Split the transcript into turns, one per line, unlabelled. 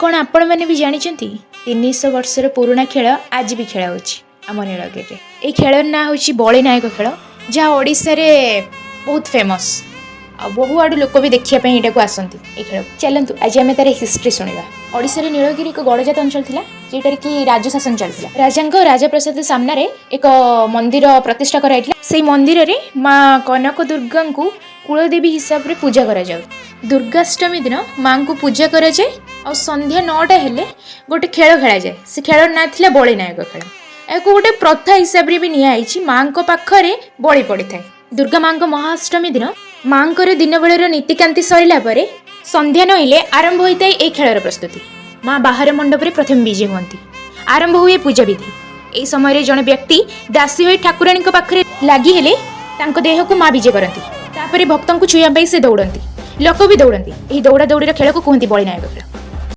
कौन आपण मैंने भी जानी 300 वर्षर पुराणा खेल आज भी खेला होम नीलगिरी। ये खेल ना हूँ बड़ी नायक खेल जहाँ ओडिशा रे बहुत फेमस आ बहु आड़ लोक भी देखापी यहाँ को आसती ये खेल। चलतु आज आम तार हिस्ट्री शुणा। ओडिशा रे नीलगिरी एक गड़जात अंचल था जोटार कि राज्य शासन चलता। राजा राजप्रसाद सामने एक मंदिर प्रतिष्ठा कराई। से मंदिर रे माँ कनक दुर्गा को कुलदेवी हिसाब से पूजा करा जाऊ। दुर्गाष्टमी दिन माँ को पूजा करा जाए और संध्या 9टा हेले गोटे खेल खेला जाए। से खेल ना था बड़ी नायक खेल। या गोटे प्रथा हिसाब से भी नियाई माँ पाखरे बड़ी पड़ी था। दुर्गा माँ महाअष्टमी दिन माँ दिन बेलर नीतिकांति सरला संध्या नईले आरंभ होता है ये खेलर प्रस्तुति। माँ बाहर मंडप में प्रथम विजय हुई आरंभ हुए पूजा विधि। यह समय जड़े व्यक्ति दासी हो ठाकुराणी पाखे लगी हेले देह को माँ विजय करती। भक्त को छुआ से दौड़ती लोक भी दौड़ती। यही दौड़ा दौड़ीर खेल को कहते बड़ी नायक खेल।